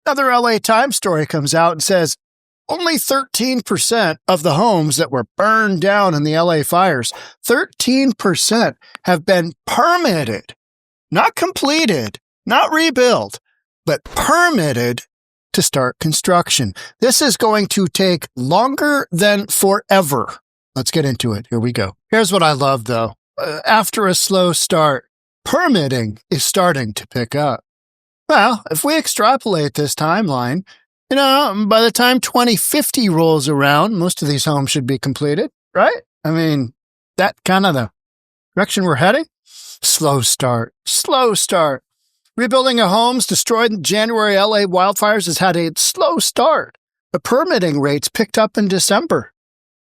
Another LA Times story comes out and says only 13% of the homes that were burned down in the LA fires, 13% have been permitted, not completed, not rebuilt, but permitted to start construction. This is going to take longer than forever. Let's get into it. Here we go. Here's what I love, though. After a slow start, permitting is starting to pick up. Well, if we extrapolate this timeline, by the time 2050 rolls around, most of these homes should be completed, right? I mean, that kind of the direction we're heading. Slow start. Rebuilding of homes destroyed in January LA wildfires has had a slow start. The permitting rates picked up in December.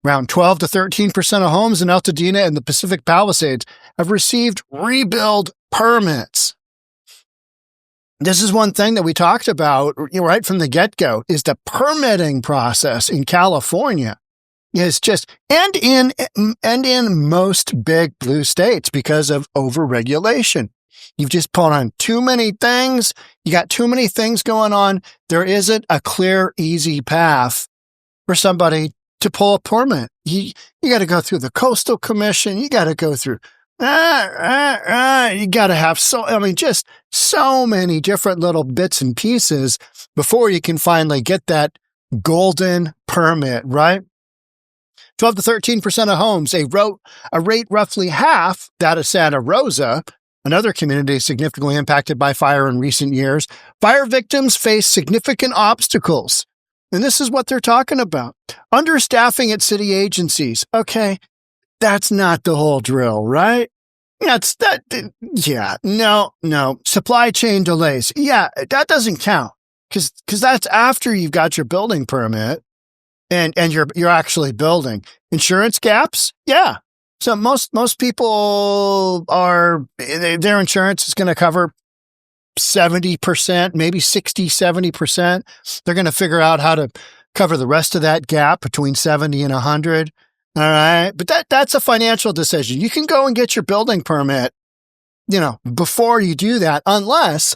Around 12 to 13% of homes in Altadena and the Pacific Palisades have received rebuild permits. This is one thing that we talked about right from the get-go, is the permitting process in California is just, and in most big blue states because of overregulation. You've just put on too many things. You got too many things going on. There isn't a clear, easy path for somebody to pull a permit. You got to go through the Coastal Commission. You got to go through you got to have just so many different little bits and pieces before you can finally get that golden permit, right? 12 to 13% of homes, a rate roughly half that of Santa Rosa, another community significantly impacted by fire in recent years. Fire victims face significant obstacles. And this is what they're talking about. Understaffing at city agencies. Okay. That's not the whole drill, right? No. Supply chain delays. Yeah, that doesn't count because that's after you've got your building permit and you're actually building. Insurance gaps. Yeah. So most people their insurance is going to cover 70%, maybe 60, 70%. They're going to figure out how to cover the rest of that gap between 70 and 100. All right. But that's a financial decision. You can go and get your building permit, before you do that, unless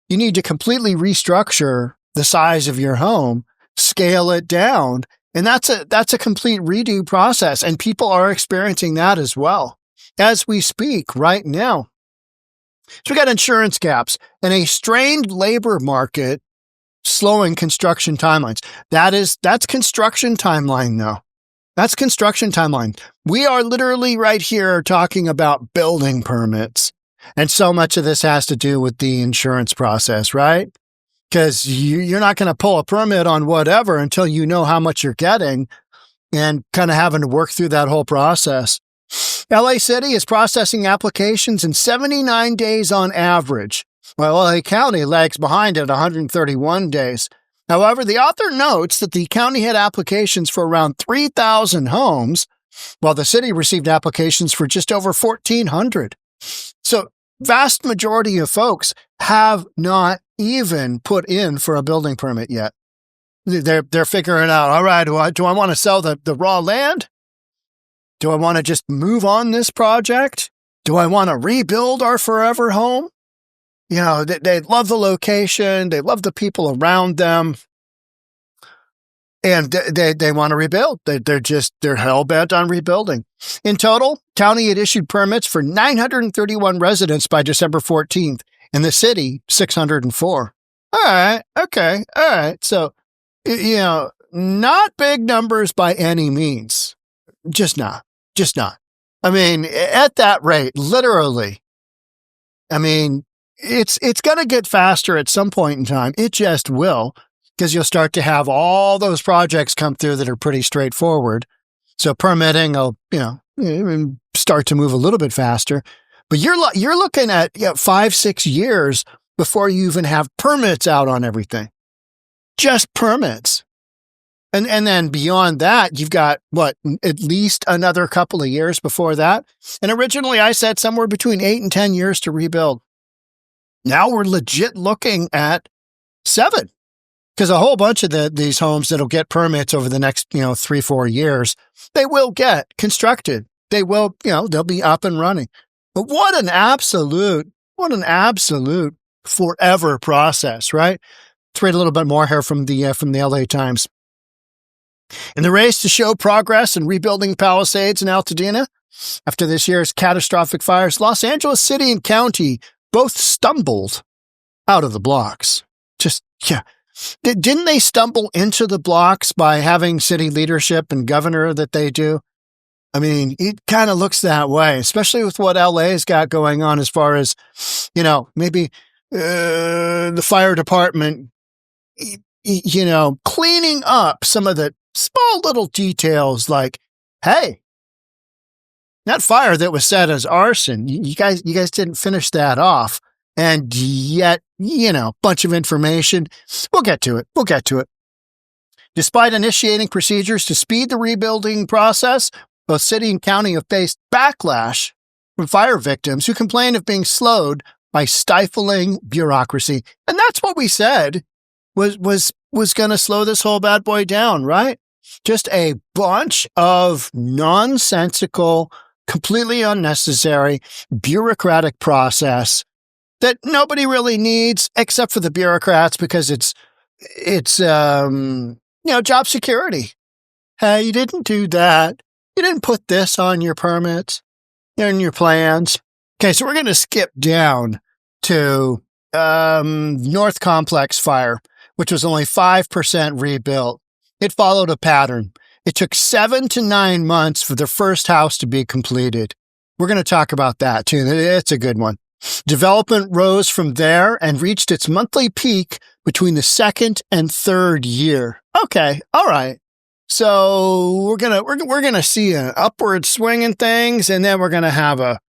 you need to completely restructure the size of your home, scale it down. And that's a complete redo process. And people are experiencing that as well as we speak right now. So we got insurance gaps and a strained labor market slowing construction timelines. That's construction timeline though. That's construction timeline. We are literally right here talking about building permits. And so much of this has to do with the insurance process, right? Because you're not going to pull a permit on whatever until you know how much you're getting and kind of having to work through that whole process. LA City is processing applications in 79 days on average, while LA County lags behind at 131 days. However, the author notes that the county had applications for around 3,000 homes, while the city received applications for just over 1,400. So, vast majority of folks have not even put in for a building permit yet. They're figuring out, all right, do I want to sell the raw land? Do I want to just move on this project? Do I want to rebuild our forever home? They love the location. They love the people around them. And they want to rebuild. They're hell-bent on rebuilding. In total, county had issued permits for 931 residents by December 14th. In the city, 604. All right. Okay. All right. So, not big numbers by any means. Just not. I mean, at that rate, literally, it's going to get faster at some point in time. It just will, because you'll start to have all those projects come through that are pretty straightforward. So permitting will, start to move a little bit faster. But you're looking at 5-6 years before you even have permits out on everything. Just permits. And then beyond that, you've got, at least another couple of years before that. And originally I said somewhere between 8 and 10 years to rebuild. Now we're legit looking at 7. Because a whole bunch of these homes that'll get permits over the next, 3-4 years, they will get constructed. They will, they'll be up and running. But what an absolute forever process, right? Let's read a little bit more here from the LA Times. In the race to show progress in rebuilding Palisades and Altadena, after this year's catastrophic fires, Los Angeles City and County both stumbled out of the blocks. Didn't they stumble into the blocks by having city leadership and governor that they do? I mean, it kind of looks that way, especially with what LA's got going on as far as, maybe the fire department, cleaning up some of the small little details like, hey, that fire that was set as arson, you guys didn't finish that off. And yet, bunch of information. We'll get to it. Despite initiating procedures to speed the rebuilding process, both city and county have faced backlash from fire victims who complain of being slowed by stifling bureaucracy. And that's what we said was going to slow this whole bad boy down, right? Just a bunch of nonsensical, completely unnecessary bureaucratic process that nobody really needs except for the bureaucrats because it's job security. Hey, you didn't do that. You didn't put this on your permits and your plans. Okay, so we're going to skip down to North Complex fire, which was only 5% rebuilt. It followed a pattern. It took 7 to 9 months for the first house to be completed. We're going to talk about that too. It's a good one. Development rose from there and reached its monthly peak between the second and third year. Okay, all right. So we're gonna see an upward swing in things, and then we're gonna have a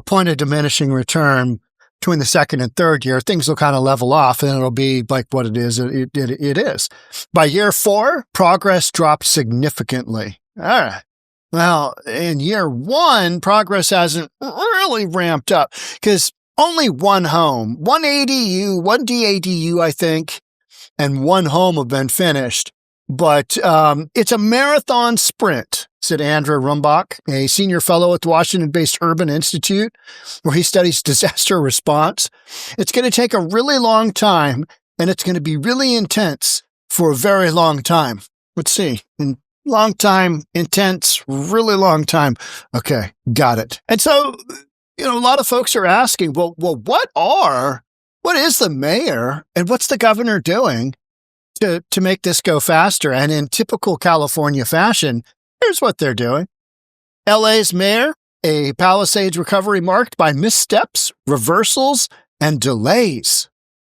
point of diminishing return between the second and third year. Things will kind of level off, and it'll be like what it is. It is. By year 4, progress dropped significantly. All right. Well, in year 1, progress hasn't really ramped up because only one home, one ADU, one DADU, I think, and one home have been finished. But it's a marathon sprint, said Andrew Rumbach, a senior fellow at the Washington-based Urban Institute, where he studies disaster response. It's going to take a really long time, and it's going to be really intense for a very long time. Let's see. Long time, intense, really long time. Okay, got it. And so, a lot of folks are asking, well, what is the mayor and what's the governor doing to make this go faster? And in typical California fashion, here's what they're doing. LA's mayor, a Palisades recovery marked by missteps, reversals, and delays.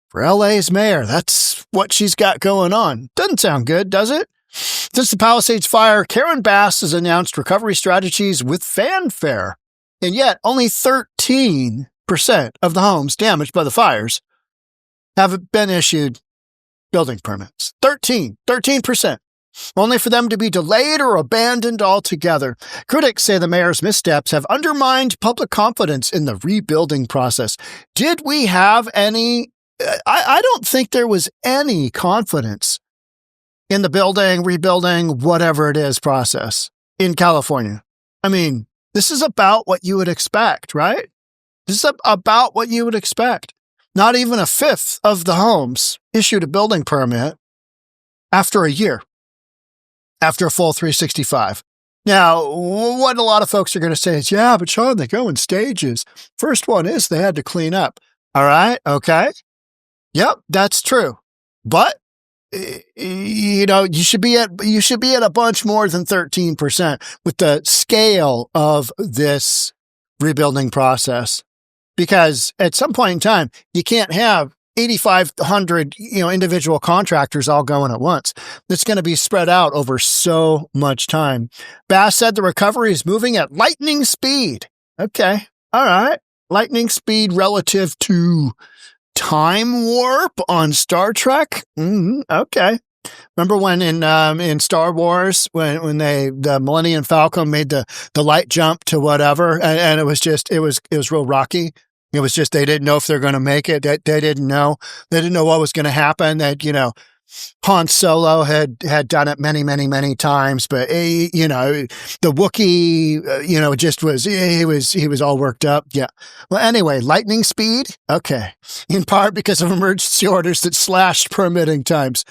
For LA's mayor, that's what she's got going on. Doesn't sound good, does it? Since the Palisades fire, Karen Bass has announced recovery strategies with fanfare. And yet, only 13% of the homes damaged by the fires have been issued building permits. 13%. Only for them to be delayed or abandoned altogether. Critics say the mayor's missteps have undermined public confidence in the rebuilding process. Did we have any? I don't think there was any confidence in the building, rebuilding, whatever it is process in California. I mean, this is about what you would expect, right? This is about what you would expect. Not even a fifth of the homes issued a building permit after a year, after a full 365. Now, what a lot of folks are going to say is, yeah, but Sean, they go in stages. First one is they had to clean up. All right. Okay. Yep, that's true. But you should be at a bunch more than 13% with the scale of this rebuilding process. Because at some point in time, you can't have 8,500, individual contractors all going at once. It's going to be spread out over so much time. Bass said the recovery is moving at lightning speed. Okay. All right. Lightning speed relative to time warp on Star Trek. Okay. Remember when in Star Wars, when the Millennium Falcon made the light jump to whatever, and it was real rocky. It was just, they didn't know if they're going to make it. They didn't know what was going to happen. That, Han Solo had done it many, many, many times, but the Wookiee, just he was all worked up. Yeah. Well, anyway, lightning speed. Okay. In part because of emergency orders that slashed permitting times.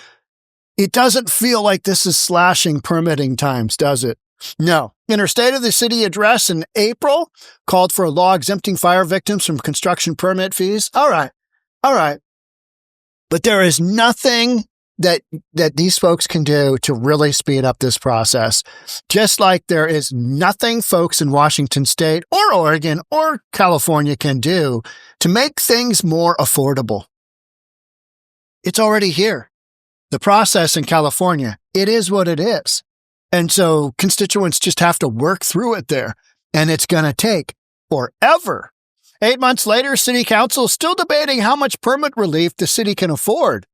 It doesn't feel like this is slashing permitting times, does it? No. In her State of the City address in April, called for a law exempting fire victims from construction permit fees. All right. But there is nothing that these folks can do to really speed up this process. Just like there is nothing folks in Washington State or Oregon or California can do to make things more affordable. It's already here. The process in California, it is what it is. And so constituents just have to work through it there. And it's going to take forever. 8 months later, City Council is still debating how much permit relief the city can afford.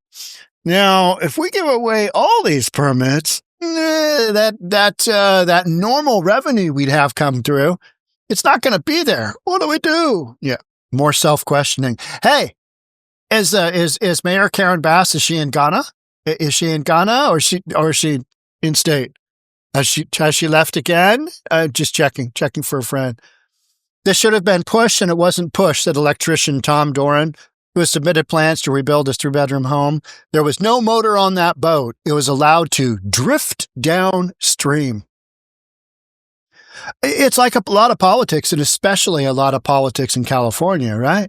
Now, if we give away all these permits, that normal revenue we'd have come through, it's not going to be there. What do we do? Yeah, more self-questioning. Hey, is Mayor Karen Bass, is she in Ghana? Is she in Ghana or is she in state? Has she left again? Just checking for a friend. This should have been pushed, and it wasn't pushed, said electrician Tom Doran, who has submitted plans to rebuild his 3-bedroom home. There was no motor on that boat. It was allowed to drift downstream. It's like a lot of politics, and especially a lot of politics in California, right?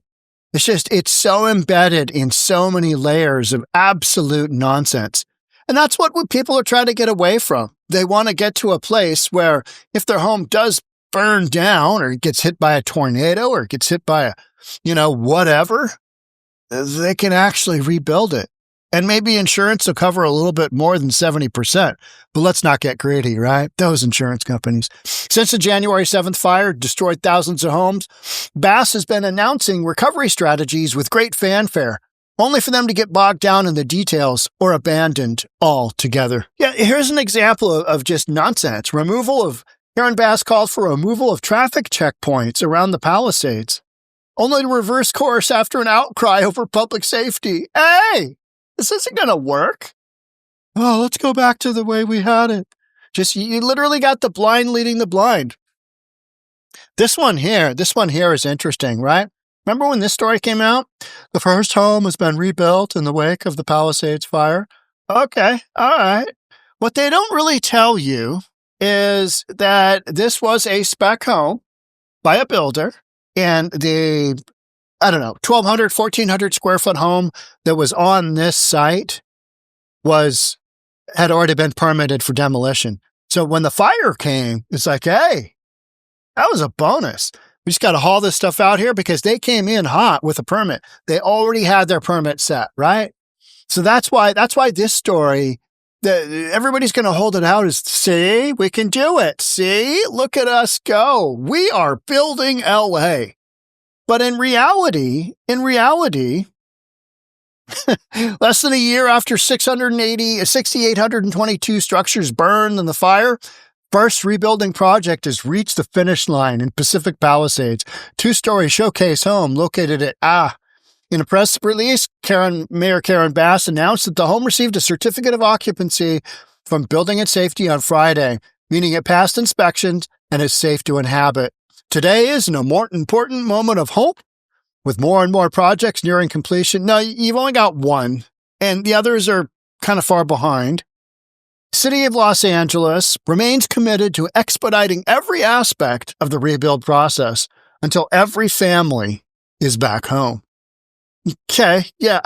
It's so embedded in so many layers of absolute nonsense. And that's what people are trying to get away from. They want to get to a place where if their home does burn down or gets hit by a tornado or gets hit by whatever, they can actually rebuild it. And maybe insurance will cover a little bit more than 70%. But let's not get greedy, right? Those insurance companies. Since the January 7th fire destroyed thousands of homes, Bass has been announcing recovery strategies with great fanfare, only for them to get bogged down in the details or abandoned altogether. Yeah, here's an example of just nonsense. Karen Bass called for removal of traffic checkpoints around the Palisades, only to reverse course after an outcry over public safety. Hey, this isn't going to work. Oh, let's go back to the way we had it. You literally got the blind leading the blind. This one here is interesting, right? Remember when this story came out? The first home has been rebuilt in the wake of the Palisades fire. Okay, all right. What they don't really tell you is that this was a spec home by a builder, and the 1,200, 1,400 square foot home that was on this site had already been permitted for demolition. So when the fire came, it's like, hey, that was a bonus. We just got to haul this stuff out here because they came in hot with a permit. They already had their permit set, right? So that's why this story, everybody's going to hold it out as, see, we can do it. See, look at us go. We are building LA. But in reality, less than a year after 6,822 structures burned in the fire, first rebuilding project has reached the finish line in Pacific Palisades, 2-story showcase home located at In a press release, Mayor Karen Bass announced that the home received a certificate of occupancy from Building and Safety on Friday, meaning it passed inspections and is safe to inhabit. Today is an important moment of hope, with more and more projects nearing completion. No, you've only got one, and the others are kind of far behind. City of Los Angeles remains committed to expediting every aspect of the rebuild process until every family is back home. Okay, yeah,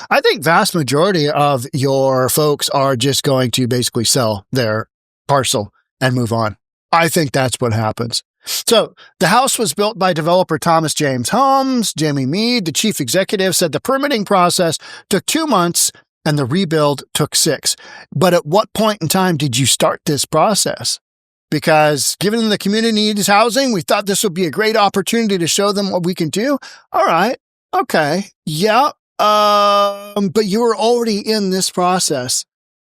I think vast majority of your folks are just going to basically sell their parcel and move on. I think that's what happens. So the house was built by developer Thomas James Homes. Jamie Mead, the chief executive, said the permitting process took 2 months and the rebuild took 6. But at what point in time did you start this process? Because given the community needs housing, we thought this would be a great opportunity to show them what we can do. All right. Okay. Yeah. But you were already in this process,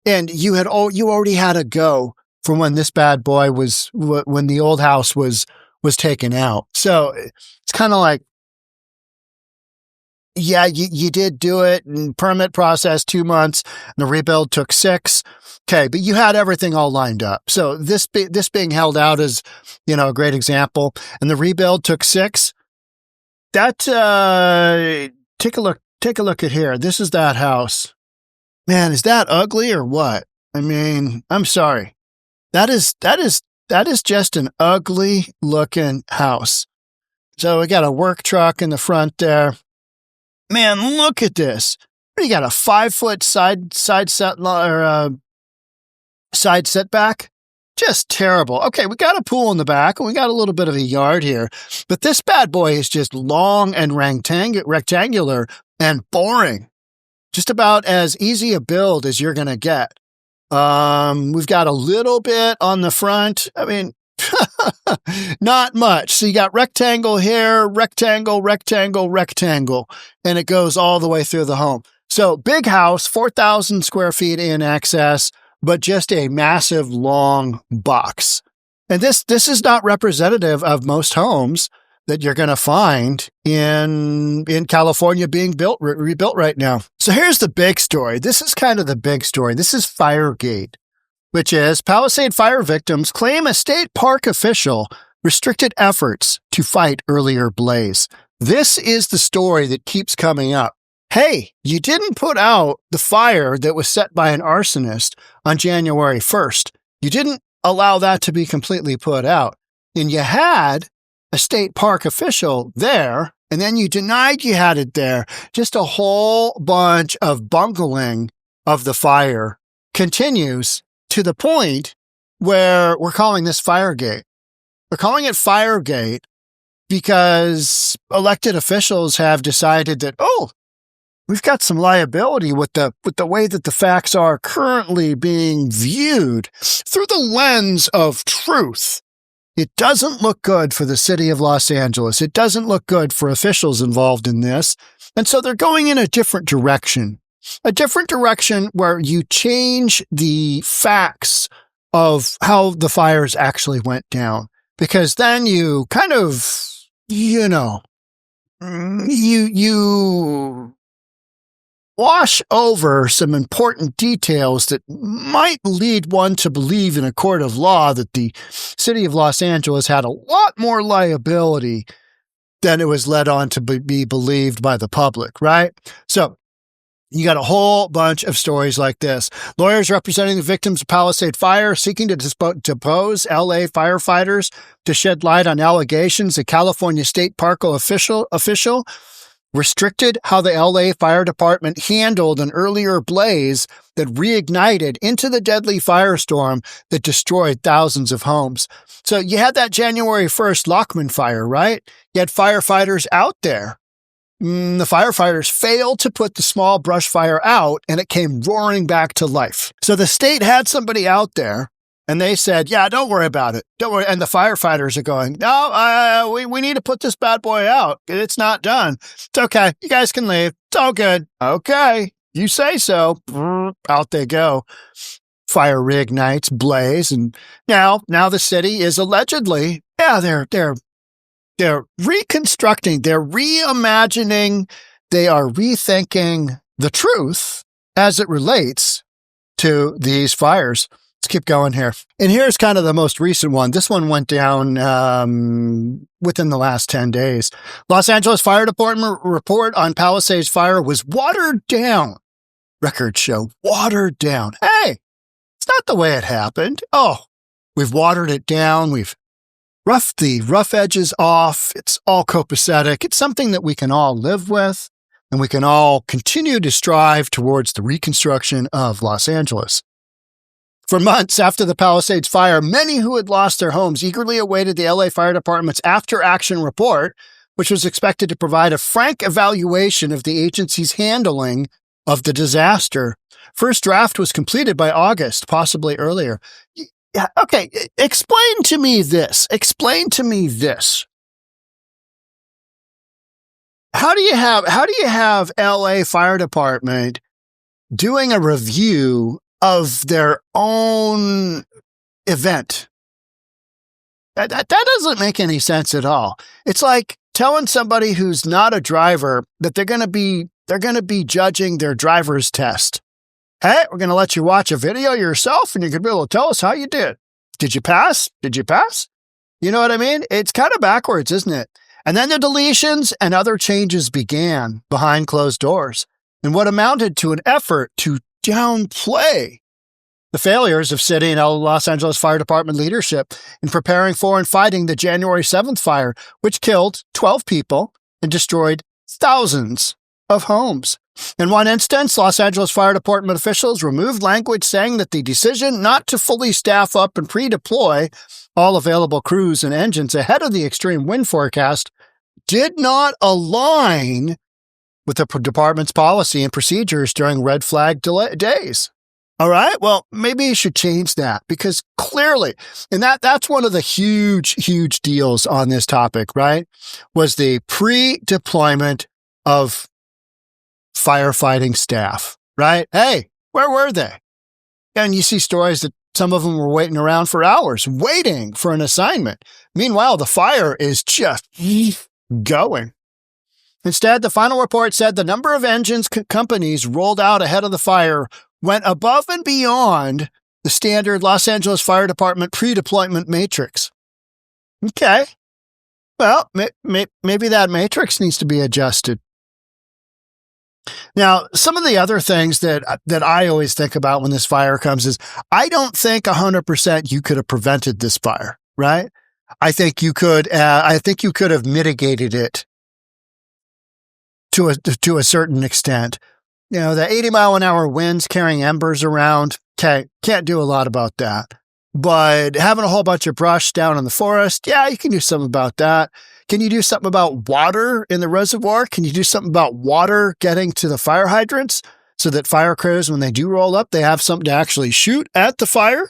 and you already had a go from when this bad boy when the old house was taken out. So it's kind of like, yeah, you did do it, and permit process 2 months, and the rebuild took 6. Okay, but you had everything all lined up. So this being held out is, a great example. And the rebuild took 6. That take a look at here. This is that house. Man, is that ugly or what? I mean, I'm sorry. That is just an ugly looking house. So we got a work truck in the front there. Man, look at this. You got a 5-foot side setback. Just terrible. Okay, we got a pool in the back, and we got a little bit of a yard here. But this bad boy is just long and rectangular and boring. Just about as easy a build as you're going to get. We've got a little bit on the front. I mean, not much. So you got rectangle here, rectangle, and it goes all the way through the home. So big house, 4,000 square feet in excess, but just a massive long box. And this is not representative of most homes that you're going to find in California being rebuilt right now. So here's the big story. This is kind of the big story. This is Firegate, which is Palisade fire victims claim a state park official restricted efforts to fight earlier blaze. This is the story that keeps coming up. Hey, you didn't put out the fire that was set by an arsonist on January 1st. You didn't allow that to be completely put out. And you had a state park official there, and then you denied you had it there. Just a whole bunch of bungling of the fire continues to the point where we're calling this Firegate. We're calling it Firegate because elected officials have decided that, we've got some liability with the way that the facts are currently being viewed through the lens of truth. It doesn't look good for the city of Los Angeles. It doesn't look good for officials involved in this. And so they're going in a different direction where you change the facts of how the fires actually went down. Because then you kind of, you wash over some important details that might lead one to believe in a court of law that the city of Los Angeles had a lot more liability than it was led on to be believed by the public, right? So you got a whole bunch of stories like this. Lawyers representing the victims of Palisade Fire seeking to depose LA firefighters to shed light on allegations a California State Park official restricted how the LA Fire Department handled an earlier blaze that reignited into the deadly firestorm that destroyed thousands of homes. So you had that January 1st Lochman fire, right? You had firefighters out there. The firefighters failed to put the small brush fire out, and it came roaring back to life. So the state had somebody out there, and they said, yeah, don't worry about it. Don't worry. And the firefighters are going, no, we need to put this bad boy out. It's not done. It's okay. You guys can leave. It's all good. Okay. You say so. Out they go. Fire reignites, blaze. And now the city is allegedly, they're reconstructing, they're reimagining, they are rethinking the truth as it relates to these fires. Let's keep going here. And here's kind of the most recent one. This one went down within the last 10 days. Los Angeles Fire Department report on Palisades Fire was watered down. Records show watered down. Hey, it's not the way it happened. Oh, we've watered it down. We've roughed the rough edges off. It's all copacetic. It's something that we can all live with, and we can all continue to strive towards the reconstruction of Los Angeles. For months after the Palisades fire, many who had lost their homes eagerly awaited the LA Fire Department's after-action report, which was expected to provide a frank evaluation of the agency's handling of the disaster. First draft was completed by August, possibly earlier. Yeah, okay, explain to me this. How do you have LA Fire Department doing a review of their own event? That doesn't make any sense at all. It's like telling somebody who's not a driver that they're going to be judging their driver's test. Hey, we're going to let you watch a video yourself and you're going to be able to tell us how you did. Did you pass? Did you pass? You know what I mean? It's kind of backwards, isn't it? And then the deletions and other changes began behind closed doors in what amounted to an effort to downplay the failures of city and Los Angeles Fire Department leadership in preparing for and fighting the January 7th fire, which killed 12 people and destroyed thousands of homes. In one instance, Los Angeles Fire Department officials removed language saying that the decision not to fully staff up and pre-deploy all available crews and engines ahead of the extreme wind forecast did not align with the department's policy and procedures during red flag days. All right, well, maybe you should change that because clearly, and that's one of the huge deals on this topic, right, was the pre-deployment of firefighting staff, right? Hey, where were they? And you see stories that some of them were waiting around for hours, waiting for an assignment. Meanwhile, the fire is just going. Instead, the final report said the number of engines companies rolled out ahead of the fire went above and beyond the standard Los Angeles Fire Department pre-deployment matrix. Okay. Well, maybe that matrix needs to be adjusted. Now, some of the other things that I always think about when this fire comes is I don't think 100% you could have prevented this fire, right? I think you could have mitigated it to a certain extent. You know, the 80-mile-an-hour winds carrying embers around, okay, can't do a lot about that. But having a whole bunch of brush down in the forest, yeah, you can do something about that. Can you do something about water in the reservoir? Can you do something about water getting to the fire hydrants so that fire crews, when they do roll up, they have something to actually shoot at the fire?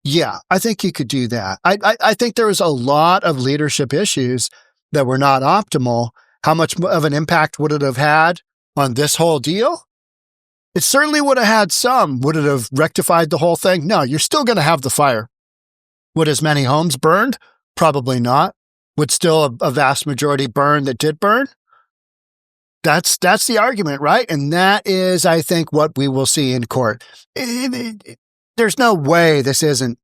Yeah, I think you could do that. I think there was a lot of leadership issues that were not optimal. How much of an impact would it have had on this whole deal? It certainly would have had some. Would it have rectified the whole thing? No, you're still going to have the fire. Would as many homes burned? Probably not. Would still a vast majority burn that did burn? That's the argument, right? And that is, I think, what we will see in court. There's no way this isn't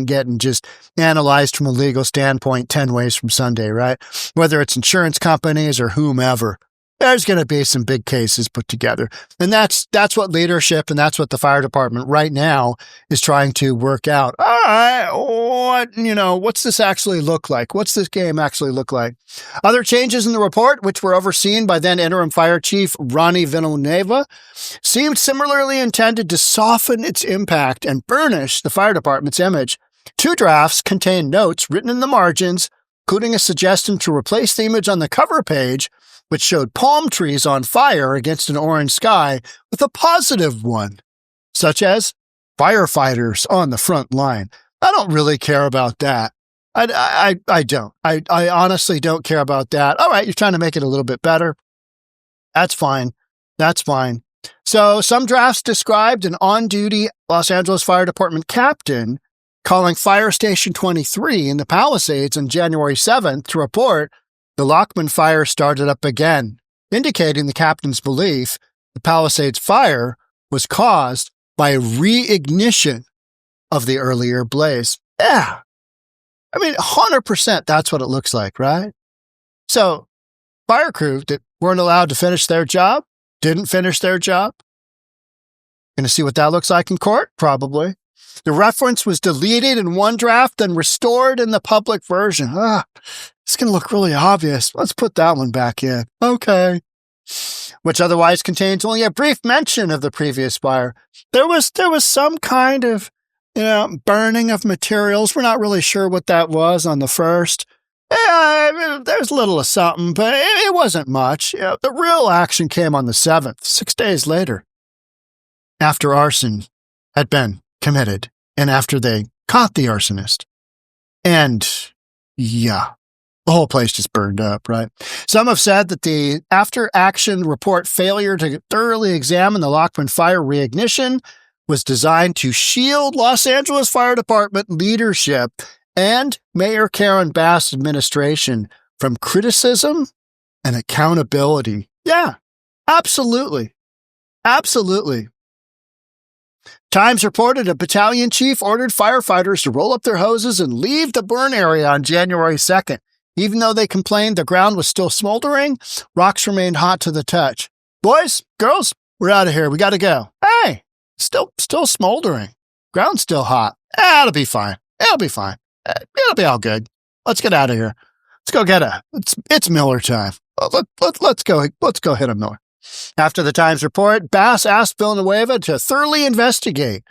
getting just analyzed from a legal standpoint 10 ways from Sunday, right? Whether it's insurance companies or whomever. There's going to be some big cases put together. And that's what leadership and that's what the fire department right now is trying to work out. All right, what's this actually look like? What's this game actually look like? Other changes in the report, which were overseen by then interim fire chief Ronnie Villanueva, seemed similarly intended to soften its impact and burnish the fire department's image. Two drafts contained notes written in the margins, including a suggestion to replace the image on the cover page, which showed palm trees on fire against an orange sky, with a positive one, such as firefighters on the front line. I don't really care about that. I don't. I honestly don't care about that. All right, you're trying to make it a little bit better. That's fine. So some drafts described an on-duty Los Angeles Fire Department captain calling Fire Station 23 in the Palisades on January 7th to report the Lochman fire started up again, indicating the captain's belief the Palisades fire was caused by a reignition of the earlier blaze. Yeah. I mean, 100% that's what it looks like, right? So, fire crew that weren't allowed to finish their job, didn't finish their job. Going to see what that looks like in court? Probably. The reference was deleted in one draft and restored in the public version. It's going to look really obvious. Let's put that one back in. Okay. Which otherwise contains only a brief mention of the previous fire. There was some kind of, burning of materials. We're not really sure what that was on the first. There's a little of something, but it wasn't much. The real action came on the 7th, 6 days later, after arson had been committed and after they caught the arsonist. And yeah, the whole place just burned up, right? Some have said that the after-action report failure to thoroughly examine the Lochman fire reignition was designed to shield Los Angeles Fire Department leadership and Mayor Karen Bass' administration from criticism and accountability. Yeah, absolutely. Absolutely. Times reported a battalion chief ordered firefighters to roll up their hoses and leave the burn area on January 2nd. Even though they complained the ground was still smoldering, rocks remained hot to the touch. Boys, girls, we're out of here. We got to go. Hey, still smoldering. Ground's still hot. It'll be fine. It'll be fine. It'll be all good. Let's get out of here. Let's go get it's Miller time. Let's go hit a Miller. After the Times report, Bass asked Villanueva to thoroughly investigate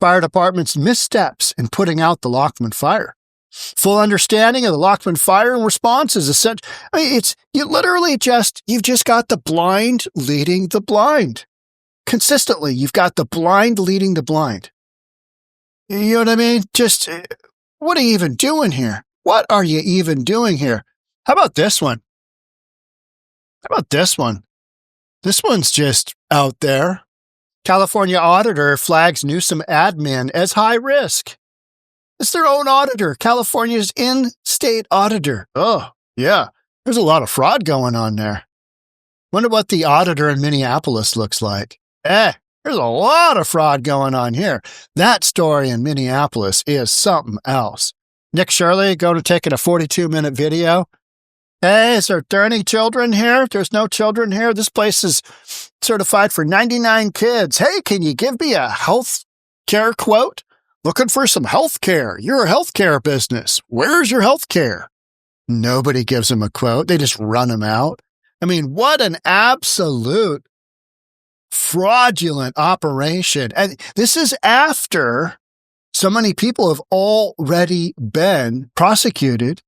fire department's missteps in putting out the Lochman fire. Full understanding of the Lochman fire and response is essential. I mean, you've just got the blind leading the blind. Consistently, you've got the blind leading the blind. You know what I mean? Just, what are you even doing here? What are you even doing here? How about this one? How about this one? This one's just out there. California auditor flags Newsom admin as high risk. It's their own auditor, California's in-state auditor. Oh, yeah. There's a lot of fraud going on there. Wonder what the auditor in Minneapolis looks like. There's a lot of fraud going on here. That story in Minneapolis is something else. Nick Shirley going to take in a 42-minute video. Hey, is there any children here? There's no children here. This place is certified for 99 kids. Hey, can you give me a health care quote? Looking for some health care. You're a health care business. Where's your health care? Nobody gives them a quote. They just run them out. I mean, what an absolute fraudulent operation. And this is after so many people have already been prosecuted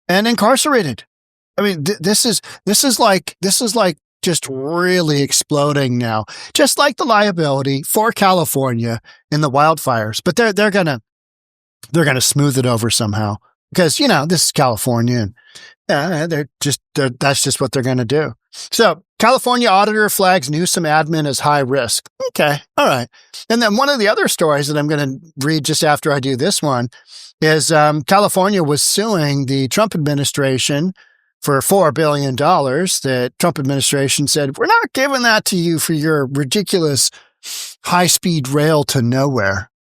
and incarcerated. I mean, this is like just really exploding now, just like the liability for California in the wildfires. But they're gonna smooth it over somehow because this is California, and that's just what they're gonna do. So California auditor flags Newsom admin as high risk. Okay, all right. And then one of the other stories that I'm going to read just after I do this one is California was suing the Trump administration for $4 billion. The Trump administration said, we're not giving that to you for your ridiculous high-speed rail to nowhere,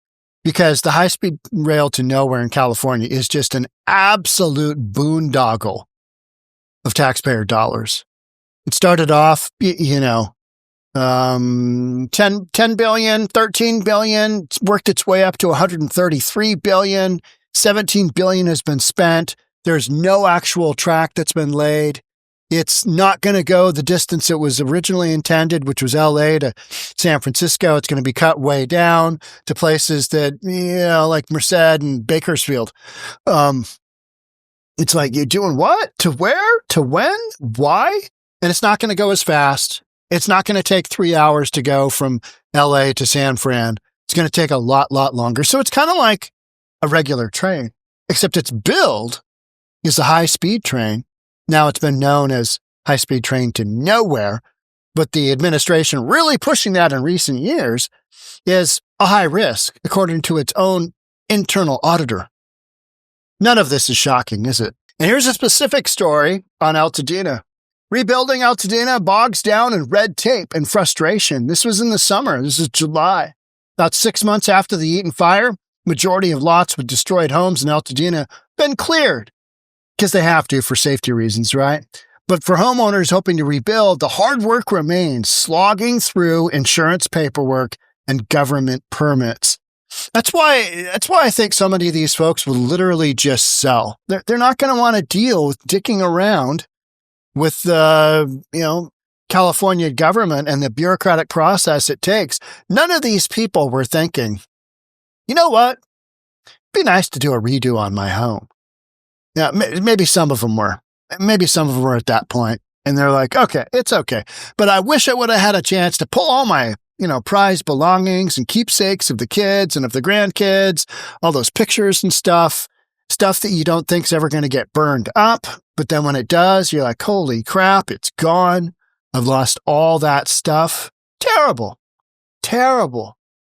because the high-speed rail to nowhere in California is just an absolute boondoggle of taxpayer dollars. It started off, 10 billion, 13 billion, it's worked its way up to 133 billion, 17 billion has been spent. There's no actual track that's been laid. It's not going to go the distance it was originally intended, which was LA to San Francisco. It's going to be cut way down to places that, like Merced and Bakersfield. It's like, you're doing what? To where? To when? Why? And it's not going to go as fast. It's not going to take 3 hours to go from LA to San Fran. It's going to take a lot longer. So it's kind of like a regular train, except its build is a high-speed train. Now it's been known as high-speed train to nowhere, but the administration really pushing that in recent years is a high risk, according to its own internal auditor. None of this is shocking, is it? And here's a specific story on Altadena. Rebuilding Altadena bogs down in red tape and frustration. This was in the summer. This is July. About 6 months after the Eaton fire, majority of lots with destroyed homes in Altadena been cleared because they have to for safety reasons, right? But for homeowners hoping to rebuild, the hard work remains, slogging through insurance paperwork and government permits. That's why I think so many of these folks will literally just sell. They're not going to want to deal with dicking around with the, California government and the bureaucratic process it takes. None of these people were thinking, you know what? It'd be nice to do a redo on my home. Yeah, maybe some of them were. Maybe some of them were at that point, and they're like, okay, it's okay. But I wish I would have had a chance to pull all my, prized belongings and keepsakes of the kids and of the grandkids, all those pictures and stuff that you don't think's ever going to get burned up. But then when it does, you're like, holy crap, it's gone. I've lost all that stuff. Terrible.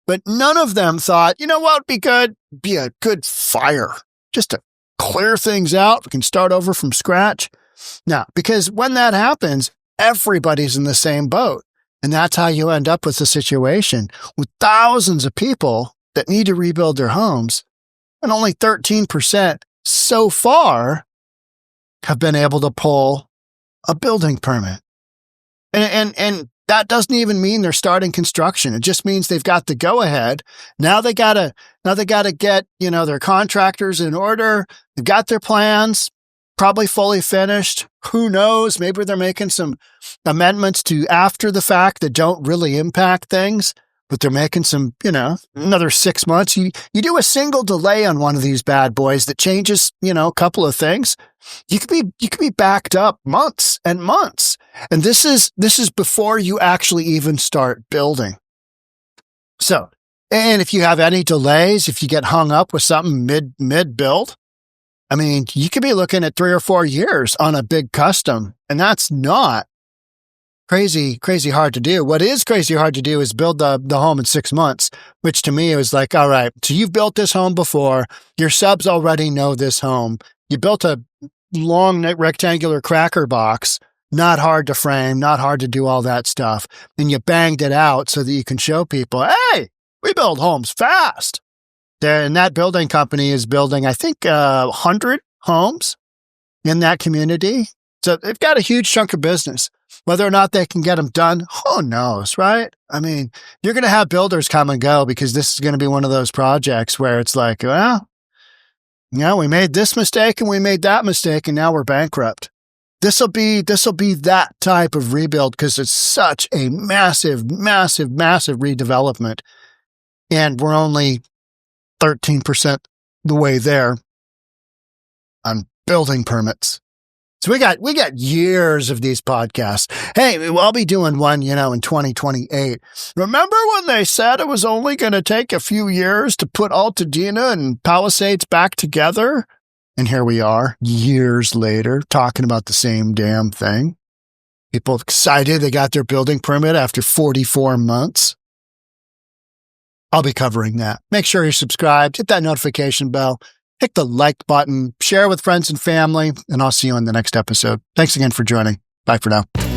But none of them thought, you know what would be good? Be a good fire. just to clear things out. We can start over from scratch. Now, because when that happens, everybody's in the same boat. And that's how you end up with a situation with thousands of people that need to rebuild their homes. And only 13% so far have been able to pull a building permit. And that doesn't even mean they're starting construction. It just means they've got the go ahead. Now they gotta get, their contractors in order. They've got their plans, probably fully finished. Who knows? Maybe they're making some amendments to after the fact that don't really impact things, but they're making some, another 6 months. You do a single delay on one of these bad boys that changes, a couple of things. You could be backed up months and months. And this is before you actually even start building. So, and if you have any delays, if you get hung up with something mid build, I mean, you could be looking at 3 or 4 years on a big custom, and that's not crazy hard to do. What is crazy hard to do is build the home in 6 months, which to me was like, all right, so you've built this home before. Your subs already know this home. You built a long rectangular cracker box, not hard to frame, not hard to do all that stuff. And you banged it out so that you can show people, hey, we build homes fast. And that building company is building, I think, 100 homes in that community. So they've got a huge chunk of business. Whether or not they can get them done, who knows, right? I mean, you're going to have builders come and go because this is going to be one of those projects where it's like, well, we made this mistake and we made that mistake and now we're bankrupt. This'll be that type of rebuild because it's such a massive redevelopment. And we're only 13% the way there on building permits. So we got years of these podcasts. Hey, I'll be doing one, in 2028. Remember when they said it was only going to take a few years to put Altadena and Palisades back together? And here we are, years later, talking about the same damn thing. People excited they got their building permit after 44 months. I'll be covering that. Make sure you're subscribed, hit that notification bell. Hit the like button, share with friends and family, and I'll see you on the next episode. Thanks again for joining. Bye for now.